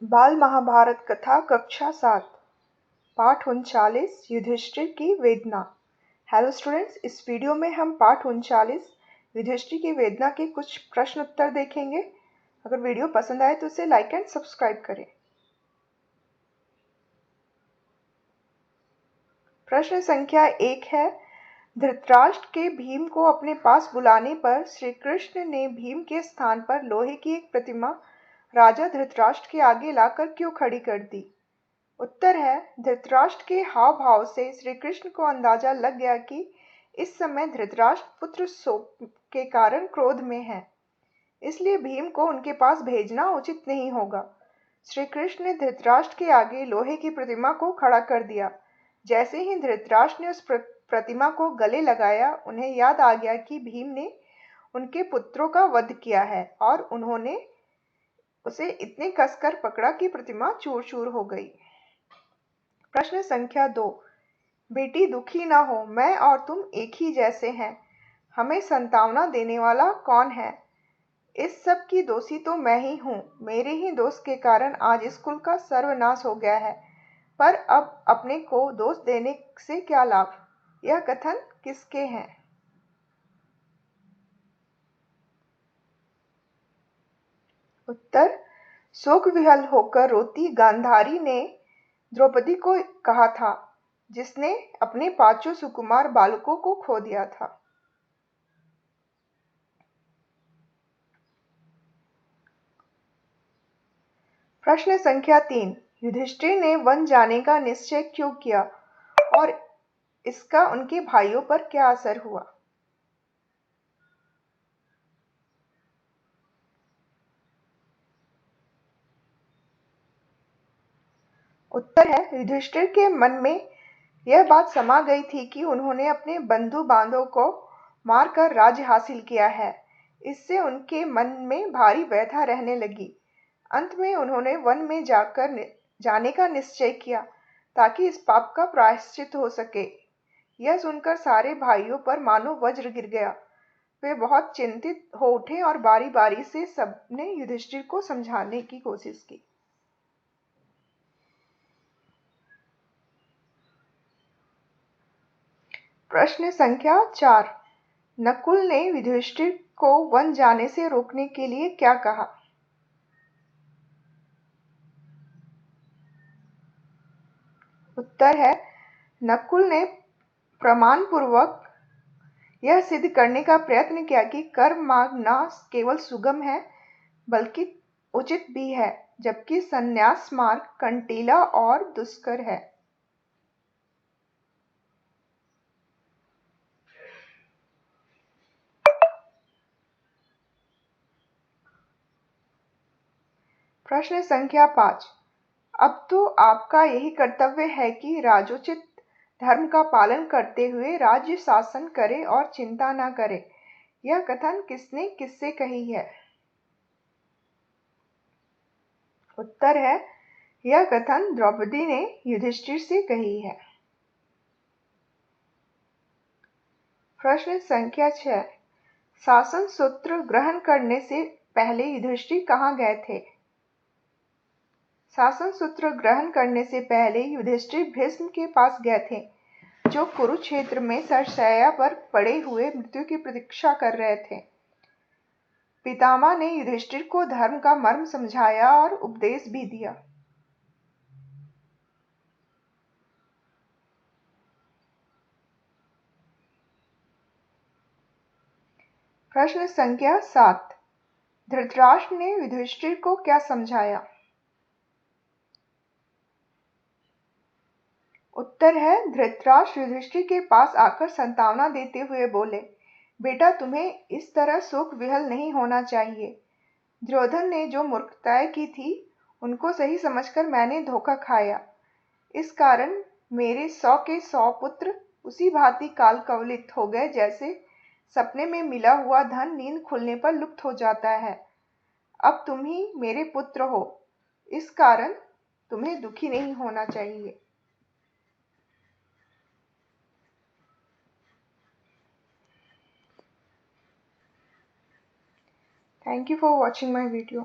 बाल महाभारत कथा कक्षा 7 पाठ 39 युधिष्ठिर की वेदना। हेलो स्टूडेंट्स, इस वीडियो में हम पाठ 39 युधिष्ठिर की वेदना के कुछ प्रश्न उत्तर देखेंगे। अगर वीडियो पसंद आए तो इसे लाइक एंड सब्सक्राइब करें। प्रश्न संख्या 1 है, धृतराष्ट्र के भीम को अपने पास बुलाने पर श्री कृष्ण ने भीम के स्थान पर लोहे की एक प्रतिमा राजा धृतराष्ट्र के आगे लाकर क्यों खड़ी कर दी? उत्तर है, धृतराष्ट्र के हाव भाव से श्री कृष्ण को अंदाजा लग गया कि इस समय धृतराष्ट्र पुत्र शोक के कारण क्रोध में है, इसलिए भीम को उनके पास भेजना उचित नहीं होगा। श्री कृष्ण ने धृतराष्ट्र के आगे लोहे की प्रतिमा को खड़ा कर दिया। जैसे ही धृतराष्ट्र ने उस प्रतिमा को गले लगाया, उन्हें याद आ गया कि भीम ने उनके पुत्रों का वध किया है और उन्होंने उसे इतने कसकर पकड़ा कि प्रतिमा चूर चूर हो गई। प्रश्न संख्या 2, बेटी दुखी ना हो, मैं और तुम एक ही जैसे हैं। हमें संतावना देने वाला कौन है? इस सब की दोषी तो मैं ही हूँ। मेरे ही दोष के कारण आज इस कुल का सर्वनाश हो गया है, पर अब अपने को दोष देने से क्या लाभ? यह कथन किसके हैं? उत्तर, शोक विहल होकर रोती गांधारी ने द्रौपदी को कहा था, जिसने अपने 5 सुकुमार बालकों को खो दिया था। प्रश्न संख्या 3, युधिष्ठिर ने वन जाने का निश्चय क्यों किया और इसका उनके भाइयों पर क्या असर हुआ? उत्तर है, युधिष्ठिर के मन में यह बात समा गई थी कि उन्होंने अपने बंधु बांधवों को मारकर राज्य हासिल किया है। इससे उनके मन में भारी व्यथा रहने लगी। अंत में उन्होंने वन में जाने का निश्चय किया ताकि इस पाप का प्रायश्चित हो सके। यह सुनकर सारे भाइयों पर मानो वज्र गिर गया। वे बहुत चिंतित हो उठे और बारी बारी से सबने युधिष्ठिर को समझाने की कोशिश की। प्रश्न संख्या 4, नकुल ने युधिष्ठिर को वन जाने से रोकने के लिए क्या कहा? उत्तर है, नकुल ने प्रमाण पूर्वक यह सिद्ध करने का प्रयत्न किया कि कर्म मार्ग न केवल सुगम है बल्कि उचित भी है, जबकि संन्यास मार्ग कंटीला और दुष्कर है। प्रश्न संख्या 5, अब तो आपका यही कर्तव्य है कि राजोचित धर्म का पालन करते हुए राज्य शासन करे और चिंता न करे। यह कथन किसने किससे कही है? उत्तर है, यह कथन द्रौपदी ने युधिष्ठिर से कही है। प्रश्न संख्या 6, शासन सूत्र ग्रहण करने से पहले युधिष्ठिर कहाँ गए थे? शासन सूत्र ग्रहण करने से पहले युधिष्ठिर भीष्म के पास गए थे, जो कुरुक्षेत्र में शरशय्या पर पड़े हुए मृत्यु की प्रतीक्षा कर रहे थे। पितामह ने युधिष्ठिर को धर्म का मर्म समझाया और उपदेश भी दिया। प्रश्न संख्या 7, धृतराष्ट्र ने युधिष्ठिर को क्या समझाया? उत्तर है, धृतराष्ट्र युधिष्ठिर के पास आकर सांत्वना देते हुए बोले, बेटा तुम्हें इस तरह शोक विहल नहीं होना चाहिए। दुर्योधन ने जो मूर्खताएं की थी उनको सही समझकर मैंने धोखा खाया। इस कारण मेरे 100 के 100 पुत्र उसी भांति काल कवलित हो गए, जैसे सपने में मिला हुआ धन नींद खुलने पर लुप्त हो जाता है। अब तुम ही मेरे पुत्र हो, इस कारण तुम्हें दुखी नहीं होना चाहिए। Thank you for watching my video.